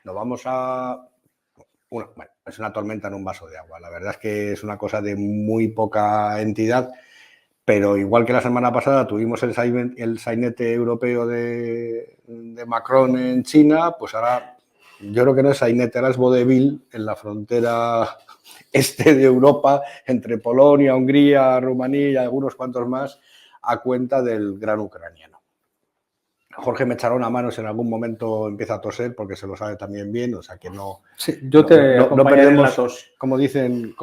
nos vamos a... Bueno, es una tormenta en un vaso de agua. La verdad es que es una cosa de muy poca entidad, pero igual que la semana pasada tuvimos el sainete europeo de Macron en China, pues ahora yo creo que no es sainete, ahora es vodevil en la frontera este de Europa, entre Polonia, Hungría, Rumanía y algunos cuantos más, a cuenta del gran ucraniano. Jorge me echará una mano si en algún momento empieza a toser, porque se lo sabe también bien, o sea que no... Sí, yo te acompañaré en la tos. Como dicen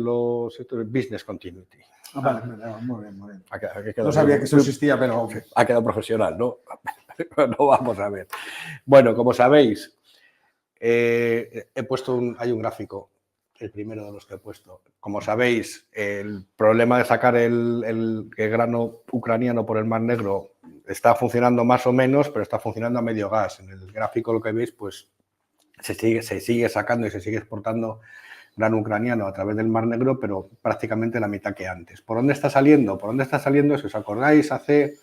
los business continuity. Vale, muy bien. No sabía que eso existía, pero ha quedado profesional, ¿no? No vamos a ver. Bueno, como sabéis, he puesto hay un gráfico, el primero de los que he puesto. Como sabéis, el problema de sacar el grano ucraniano por el Mar Negro está funcionando más o menos, pero está funcionando a medio gas. En el gráfico lo que veis, pues se sigue sacando y se sigue exportando grano ucraniano a través del Mar Negro, pero prácticamente la mitad que antes. ¿Por dónde está saliendo? Por dónde está saliendo, si os acordáis, hace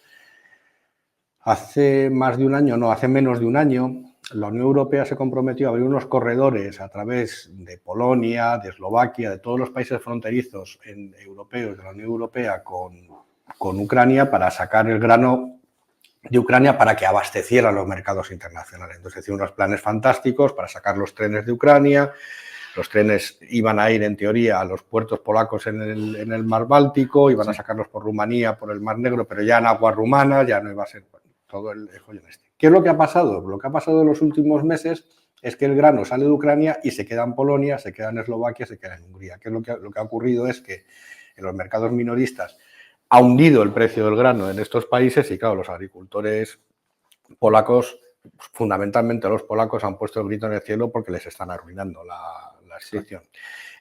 más de un año, no, hace menos de un año, la Unión Europea se comprometió a abrir unos corredores a través de Polonia, de Eslovaquia, de todos los países fronterizos europeos de la Unión Europea con Ucrania para sacar el grano de Ucrania para que abastecieran los mercados internacionales. Entonces hicieron unos planes fantásticos para sacar los trenes de Ucrania. Los trenes iban a ir, en teoría, a los puertos polacos en el Mar Báltico, iban a sacarlos por Rumanía, por el Mar Negro, pero ya en aguas rumanas, ya no iba a ser todo el follón este. ¿Qué es lo que ha pasado? Lo que ha pasado en los últimos meses es que el grano sale de Ucrania y se queda en Polonia, se queda en Eslovaquia, se queda en Hungría. ¿Qué es lo que ha ocurrido? Es que en los mercados minoristas ha hundido el precio del grano en estos países y, claro, los agricultores polacos, fundamentalmente los polacos, han puesto el grito en el cielo porque les están arruinando la situación.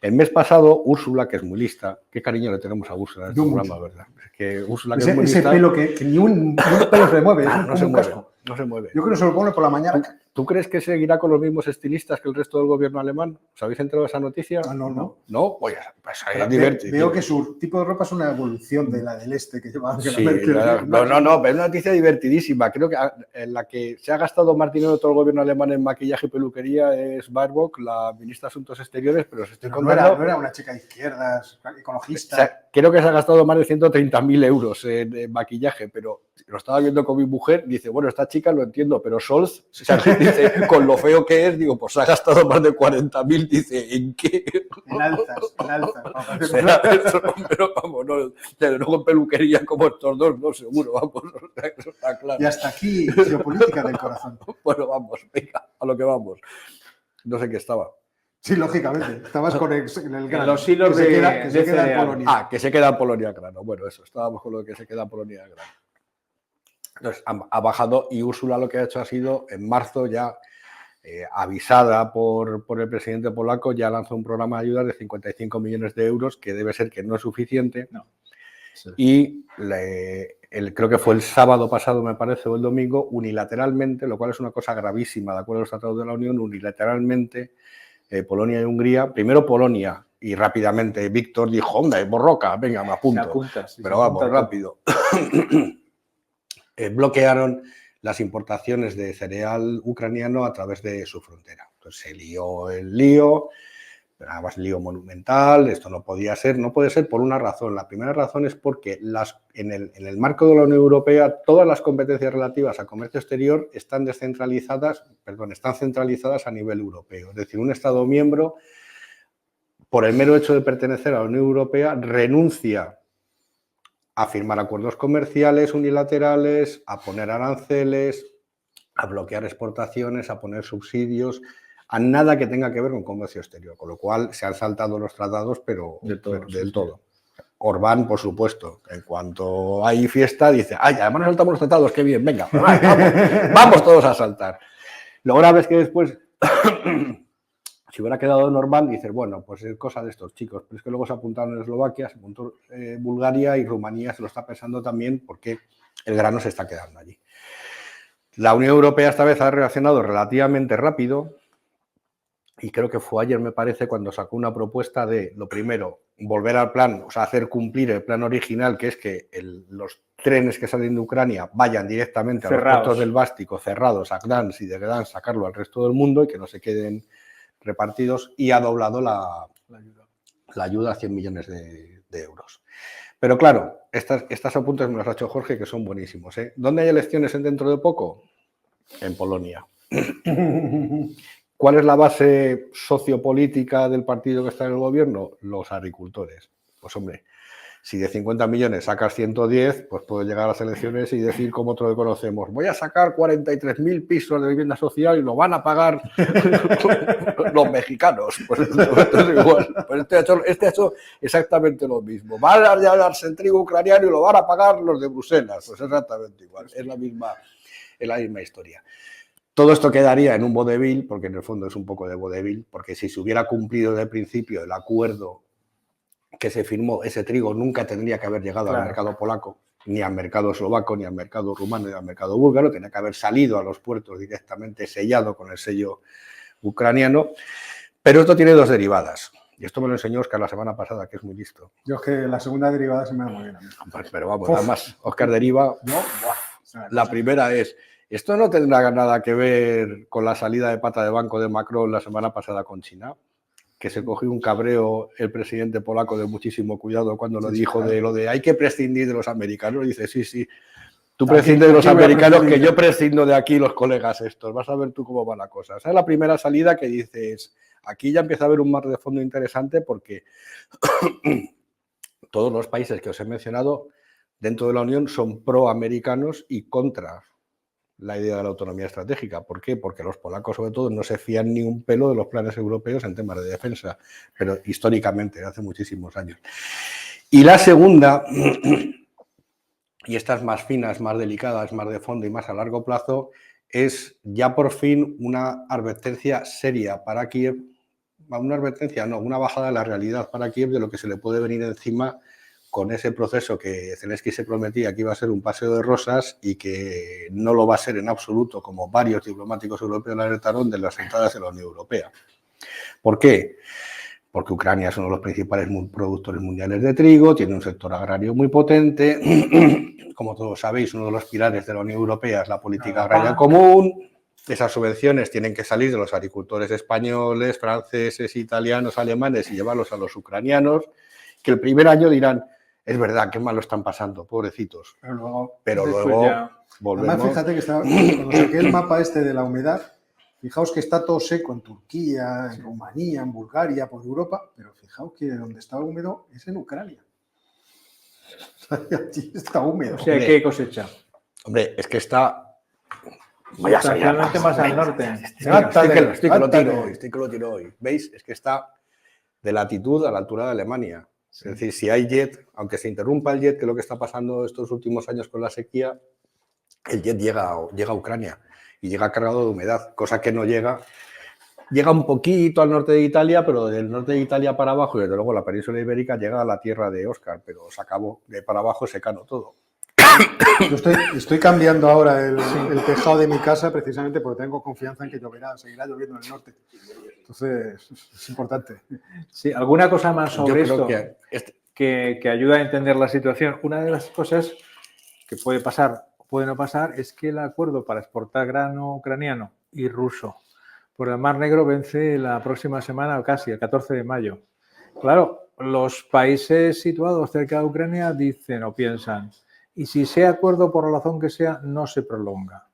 El mes pasado, Úrsula, que es muy lista, qué cariño le tenemos a Úrsula en este programa, ¿verdad? Es que Úrsula, que es muy lista, ese pelo que ni un pelo se mueve, no se mueve. Yo creo que se lo pone por la mañana. ¿Tú crees que seguirá con los mismos estilistas que el resto del gobierno alemán? ¿Os habéis enterado de esa noticia? No. ¿No? Pues es divertido. Veo que su tipo de ropa es una evolución de la del este que lleva. Sí, no, pero es una noticia divertidísima. Creo que en la que se ha gastado más dinero de todo el gobierno alemán en maquillaje y peluquería es Baerbock, la ministra de Asuntos Exteriores, pero os estoy contando... No era una chica de izquierdas, ecologista. O sea, creo que se ha gastado más de 130.000 euros en maquillaje, pero lo estaba viendo con mi mujer, dice, bueno, esta chica lo entiendo, pero Scholz, o sea, dice, con lo feo que es, digo, pues se ha gastado más de 40.000, dice, ¿en qué? En alzas. Pero vamos, no, desde luego en peluquería como estos dos, no, seguro, vamos, eso está claro. Y hasta aquí, geopolítica del corazón. Bueno, vamos, venga, a lo que vamos. No sé qué estaba. Sí, lógicamente, estabas con el grano. Los hilos que se queda en Polonia. Ah, que se queda en Polonia grano. Bueno, eso, estábamos con lo que se queda en Polonia grano. Entonces, ha bajado y Úrsula lo que ha hecho ha sido, en marzo ya, avisada por el presidente polaco, ya lanzó un programa de ayuda de 55 millones de euros, que debe ser que no es suficiente. No. Sí. Y creo que fue el sábado pasado, me parece, o el domingo, unilateralmente, lo cual es una cosa gravísima, de acuerdo a los tratados de la Unión, unilateralmente, Polonia y Hungría, primero Polonia, y rápidamente Víctor dijo, hombre, Borroca, venga, me apunto. Pero vamos, rápido. Bloquearon las importaciones de cereal ucraniano a través de su frontera. Entonces se lió el lío, pero además lío monumental, esto no podía ser, no puede ser por una razón. La primera razón es porque en el marco de la Unión Europea todas las competencias relativas a comercio exterior están centralizadas a nivel europeo. Es decir, un Estado miembro, por el mero hecho de pertenecer a la Unión Europea, renuncia a firmar acuerdos comerciales unilaterales, a poner aranceles, a bloquear exportaciones, a poner subsidios, a nada que tenga que ver con comercio exterior, con lo cual se han saltado los tratados, pero del todo. Orbán, por supuesto, en cuanto hay fiesta, dice, ay, además nos saltamos los tratados, qué bien, venga, vamos todos a saltar. Lo grave es que después, si hubiera quedado en Orbán, dices, bueno, pues es cosa de estos chicos, pero es que luego se apuntaron en Eslovaquia, se apuntó Bulgaria y Rumanía se lo está pensando también porque el grano se está quedando allí. La Unión Europea esta vez ha reaccionado relativamente rápido y creo que fue ayer, me parece, cuando sacó una propuesta de, lo primero, volver al plan, o sea, hacer cumplir el plan original, que es que los trenes que salen de Ucrania vayan directamente a los puertos del Báltico, cerrados a Gdansk, y de Gdansk sacarlo al resto del mundo y que no se queden repartidos, y ha doblado la ayuda a 100 millones de euros. Pero claro, estas apuntes me los ha hecho Jorge, que son buenísimos, ¿eh? ¿Dónde hay elecciones dentro de poco? En Polonia. ¿Cuál es la base sociopolítica del partido que está en el gobierno? Los agricultores. Pues hombre, si de 50 millones sacas 110, pues puedes llegar a las elecciones y decir, como otro que conocemos, voy a sacar 43.000 pisos de vivienda social y lo van a pagar los mexicanos. Pues entonces igual. Pues este ha hecho exactamente lo mismo. Van a darse el trigo ucraniano y lo van a pagar los de Bruselas. Pues exactamente igual. Es la misma historia. Todo esto quedaría en un vodevil, porque en el fondo es un poco de vodevil, porque si se hubiera cumplido desde el principio el acuerdo que se firmó, ese trigo nunca tendría que haber llegado al mercado polaco, ni al mercado eslovaco, ni al mercado rumano, ni al mercado búlgaro, tenía que haber salido a los puertos directamente sellado con el sello ucraniano. Pero esto tiene dos derivadas. Y esto me lo enseñó Óscar la semana pasada, que es muy listo. Yo es que la segunda derivada se me da muy bien. Pero vamos, además, Óscar deriva. La primera es, esto no tendrá nada que ver con la salida de pata de banco de Macron la semana pasada con China, que se cogió un cabreo el presidente polaco de muchísimo cuidado cuando lo dijo de lo de hay que prescindir de los americanos. Y dice, sí, tú prescindes de los americanos, que yo prescindo de aquí los colegas estos. Vas a ver tú cómo va la cosa. Esa es la primera salida que dices, aquí ya empieza a haber un mar de fondo interesante porque todos los países que os he mencionado dentro de la Unión son proamericanos y contra la idea de la autonomía estratégica. ¿Por qué? Porque los polacos, sobre todo, no se fían ni un pelo de los planes europeos en temas de defensa, pero históricamente, hace muchísimos años. Y la segunda, y esta es más fina, es más delicada, es más de fondo y más a largo plazo, es ya por fin una advertencia seria para Kiev, una bajada de la realidad para Kiev de lo que se le puede venir encima con ese proceso que Zelensky se prometía que iba a ser un paseo de rosas y que no lo va a ser en absoluto, como varios diplomáticos europeos le alertaron de las entradas de la Unión Europea. ¿Por qué? Porque Ucrania es uno de los principales productores mundiales de trigo, tiene un sector agrario muy potente, como todos sabéis, uno de los pilares de la Unión Europea es la política agraria común. Esas subvenciones tienen que salir de los agricultores españoles, franceses, italianos, alemanes y llevarlos a los ucranianos, que el primer año dirán, es verdad, qué mal lo están pasando, pobrecitos. Pero luego ya volvemos. Además, fíjate que cuando saqué el mapa este de la humedad, fijaos que está todo seco en Turquía, en Rumanía, en Bulgaria, por Europa, pero fijaos que donde está húmedo es en Ucrania. Allí está húmedo. O sea, ¿qué cosecha? Hombre, es que está... Sustancialmente más al norte. Estoy que lo tiro hoy. ¿Veis? Es que está de latitud a la altura de Alemania. Es decir, si hay jet, aunque se interrumpa el jet, que es lo que está pasando estos últimos años con la sequía, el jet llega a Ucrania y llega cargado de humedad, cosa que no llega un poquito al norte de Italia, pero del norte de Italia para abajo y desde luego la península ibérica llega a la tierra de Óscar, pero se acabó, de para abajo secano todo. Yo estoy cambiando ahora el tejado de mi casa precisamente porque tengo confianza en que seguirá lloviendo en el norte. Entonces, es importante. Sí, ¿alguna cosa más sobre esto que ayuda a entender la situación? Una de las cosas que puede pasar o puede no pasar es que el acuerdo para exportar grano ucraniano y ruso por el Mar Negro vence la próxima semana, casi el 14 de mayo. Claro, los países situados cerca de Ucrania dicen o piensan, y si ese acuerdo, por la razón que sea, no se prolonga,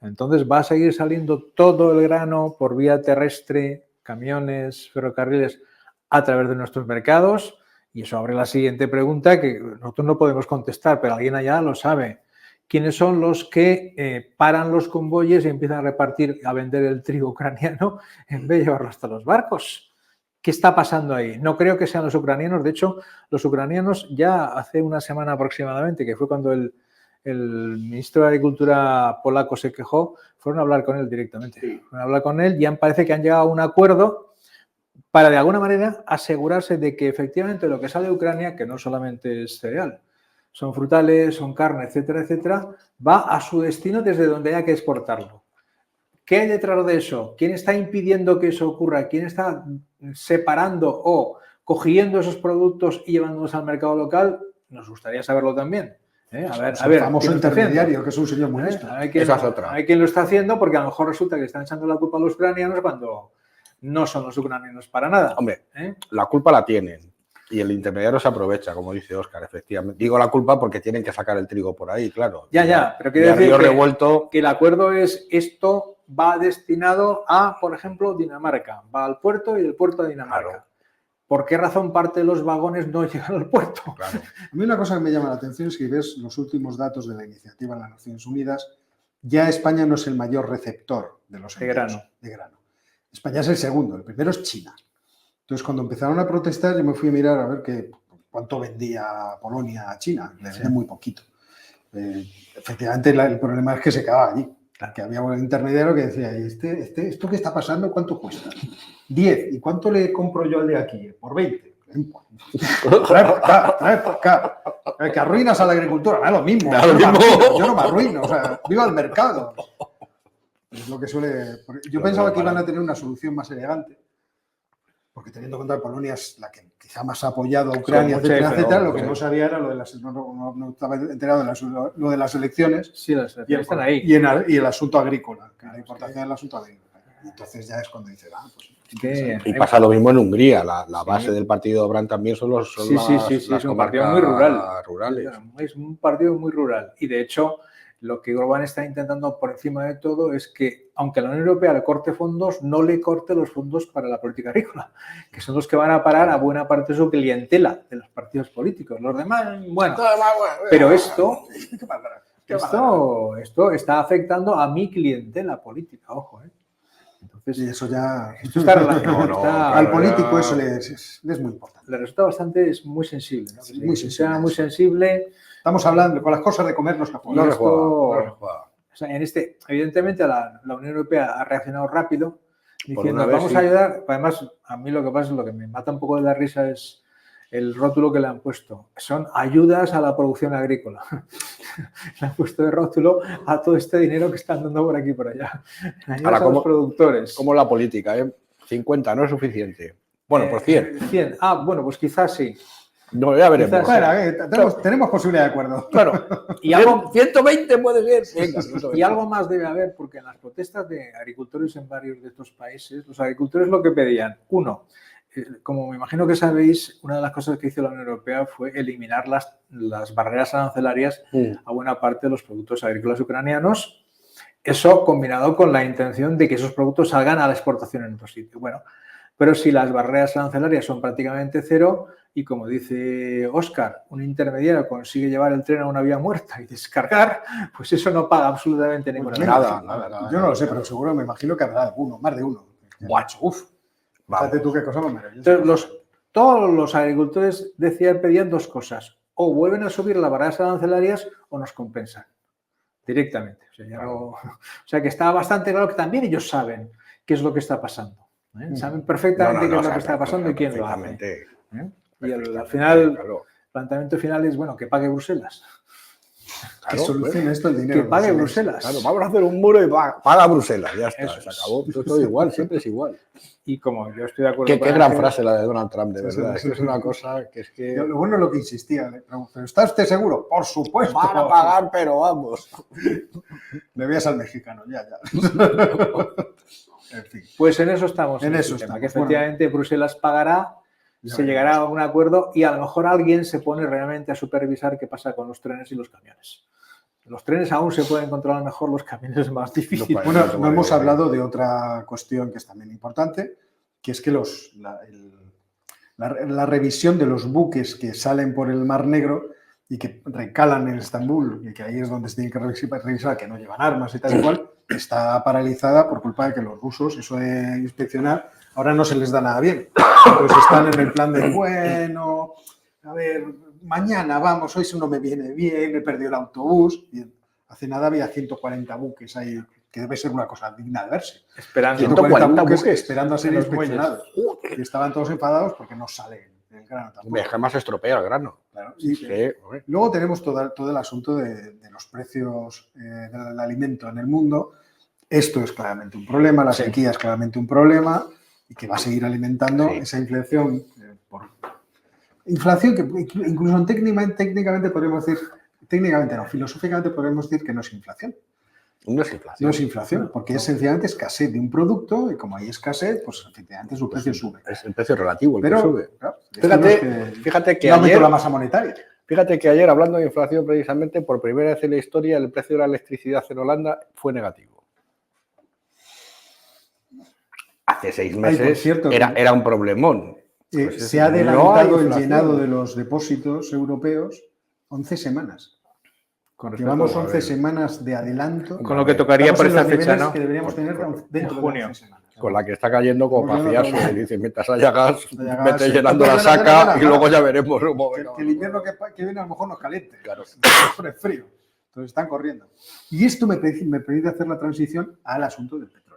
entonces va a seguir saliendo todo el grano por vía terrestre, camiones, ferrocarriles, a través de nuestros mercados, y eso abre la siguiente pregunta que nosotros no podemos contestar, pero alguien allá lo sabe. ¿Quiénes son los que paran los convoyes y empiezan a repartir, a vender el trigo ucraniano en vez de llevarlo hasta los barcos? ¿Qué está pasando ahí? No creo que sean los ucranianos. De hecho, los ucranianos ya hace una semana aproximadamente, que fue cuando el ministro de Agricultura polaco se quejó, fueron a hablar con él directamente. Fueron a hablar con él y parece que han llegado a un acuerdo para, de alguna manera, asegurarse de que efectivamente lo que sale de Ucrania, que no solamente es cereal, son frutales, son carne, etcétera, etcétera, va a su destino desde donde haya que exportarlo. ¿Qué hay detrás de eso? ¿Quién está impidiendo que eso ocurra? ¿Quién está separando o cogiendo esos productos y llevándolos al mercado local, nos gustaría saberlo también. A ver, el famoso intermediario, que es un señor muy listo. Hay quien lo está haciendo, porque a lo mejor resulta que están echando la culpa a los ucranianos cuando no son los ucranianos para nada. Hombre, la culpa la tienen y el intermediario se aprovecha, como dice Óscar, efectivamente. Digo la culpa porque tienen que sacar el trigo por ahí, claro. Ya, pero quiero decir que el acuerdo es esto va destinado a, por ejemplo, Dinamarca. Va al puerto y del puerto a Dinamarca. Claro. ¿Por qué razón parte de los vagones no llegan al puerto? Claro. A mí una cosa que me llama la atención es que ves los últimos datos de la iniciativa en las Naciones Unidas. Ya España no es el mayor receptor de los envíos de grano. España es el segundo, el primero es China. Entonces, cuando empezaron a protestar, yo me fui a mirar a ver cuánto vendía Polonia a China. Le vendía muy poquito. Efectivamente, el problema es que se quedaba allí. Claro. Que había un intermediario que decía, ¿esto qué está pasando? ¿Cuánto cuesta? 10. ¿Y cuánto le compro yo al de aquí? Por 20. Trae por acá. Que arruinas a la agricultura. Es lo mismo. Yo no me arruino. O sea, viva el mercado. Es lo que suele... Yo pensaba que iban a tener una solución más elegante. Porque teniendo en cuenta que Polonia es la que quizá más ha apoyado a Ucrania, etcétera, lo que no sabía era lo de las... No estaba enterado de lo de las elecciones. Sí, las elecciones están ahí. Y el asunto agrícola, la importancia del asunto agrícola. Entonces ya es cuando dice, pues... Y pasa lo mismo en Hungría. La base del partido Orbán también son las es un partido muy rurales. Es un partido muy rural. Y de hecho, lo que Orbán está intentando por encima de todo es que, aunque la Unión Europea le corte fondos, no le corte los fondos para la política agrícola, que son los que van a parar a buena parte de su clientela, de los partidos políticos. Los demás, bueno. Pero esto está afectando a mi clientela política, ojo, Entonces, y eso ya... Esto está relacionado. Al político eso le es muy importante. Le resulta bastante, es muy sensible. ¿No? Sí, muy sensible. Muy sensible. Estamos hablando con las cosas de comer, nos no le juega. O sea, evidentemente la Unión Europea ha reaccionado rápido, diciendo vamos a ayudar. Además, a mí lo que pasa es lo que me mata un poco de la risa es el rótulo que le han puesto. Son ayudas a la producción agrícola. Le han puesto de rótulo a todo este dinero que están dando por aquí y por allá. Ayudas a los productores. Como la política, 50 no es suficiente. Bueno, por 100. 100. Bueno, pues quizás sí. No, ya veremos. Tenemos posibilidad de acuerdo. Claro. Y 120 puede ser. Venga, y algo más debe haber, porque en las protestas de agricultores en varios de estos países, los agricultores lo que pedían, uno, como me imagino que sabéis, una de las cosas que hizo la Unión Europea fue eliminar las barreras arancelarias a buena parte de los productos agrícolas ucranianos. Eso combinado con la intención de que esos productos salgan a la exportación en otro sitio. Bueno, pero si las barreras arancelarias son prácticamente cero y, como dice Óscar, un intermediario consigue llevar el tren a una vía muerta y descargar, pues eso no paga absolutamente ninguna nada. Yo no lo sé, pero seguro me imagino que habrá alguno, más de uno. Guacho, Fíjate tú qué cosa más maravillosa. Entonces, todos los agricultores pedían dos cosas. O vuelven a subir las barreras arancelarias o nos compensan directamente. O sea, que está bastante claro que también ellos saben qué es lo que está pasando. Saben perfectamente qué es lo que está pasando y quién lo hace. Y al final, el planteamiento final es, bueno, que pague Bruselas. Que solucione esto el dinero. Que pague Bruselas. Claro, vamos a hacer un muro y paga Bruselas. Ya está, se acabó. Todo igual, siempre es igual. Y como yo estoy de acuerdo... Qué gran frase la de Donald Trump, de verdad. Es una cosa que es que... Lo bueno es lo que insistía. ¿Pero está usted seguro? Por supuesto. Van a pagar, pero vamos. Me veías al mexicano, ya. En fin. Pues en eso estamos. En eso estamos. Que efectivamente Bruselas pagará, se llegará a un acuerdo y a lo mejor alguien se pone realmente a supervisar qué pasa con los trenes y los camiones. Los trenes aún se pueden controlar mejor, los camiones es más difícil. Bueno, no hemos hablado de otra cuestión que es también importante, que es que la revisión de los buques que salen por el Mar Negro y que recalan en Estambul, y que ahí es donde se tienen que revisar que no llevan armas y tal y cual, está paralizada por culpa de que los rusos, eso de inspeccionar, ahora no se les da nada bien. Entonces están en el plan de, bueno, a ver, mañana vamos, hoy eso no me viene bien, he perdido el autobús. Y hace nada había 140 buques ahí, que debe ser una cosa digna de verse. Esperando 140 buques esperando a ser inspeccionados. Y estaban todos enfadados porque no sale el grano tampoco. Jamás se estropea el grano. Claro. Luego tenemos todo el asunto de los precios del alimento en el mundo. Esto es claramente un problema, la sequía es claramente un problema y que va a seguir alimentando esa inflación inflación que incluso técnicamente podemos decir, técnicamente no, filosóficamente podemos decir que no es inflación. No es inflación. No es inflación, porque es sencillamente escasez de un producto y como hay escasez, pues efectivamente su precio sube. Es el precio relativo el que sube. Claro, fíjate que no aumento la masa monetaria. Fíjate que ayer, hablando de inflación precisamente, por primera vez en la historia, el precio de la electricidad en Holanda fue negativo. Hace 6 meses era un problemón. Se ha adelantado el llenado de los depósitos europeos 11 semanas. Llevamos 11 semanas de adelanto. Con lo que tocaría por esa fecha, ¿no? Que deberíamos tener dentro de junio. 11 semanas. Con la que está cayendo como para fiarse. Dice, mientras haya gas, vete llenando la saca y luego ya veremos. Que el invierno que viene a lo mejor nos caliente. Claro. Es frío. Entonces están corriendo. Y esto me permite hacer la transición al asunto del petróleo.